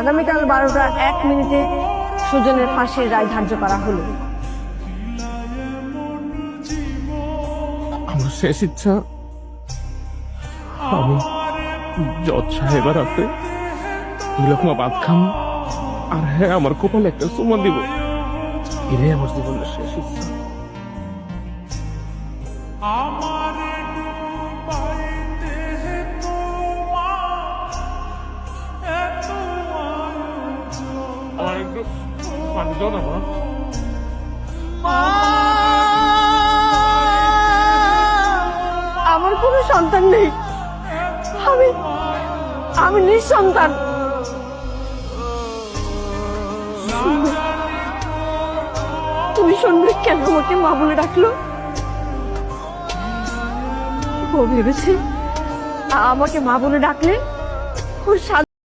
আগামীকাল 12টা 1 মিনিটে সুজনের ফাঁসির রায় ধার্য করা হলো। আমার শেষ ইচ্ছা আমি জজ সাহেবের হাতে 2 লকমা ভাত খাম, আর হ্যাঁ আমার কপালে একটা চুমা দিব। এটাই আমার জীবনের শেষ ইচ্ছা। আমার একটু পানি দাও না মা। আমার কোনো সন্তান নেই, আমি আমি নিঃসন্তান। তুমি শুনবে কেন আমাকে মা বলে ডাকলো? ও ভেবেছে আমাকে মা বলে ডাকলে ওর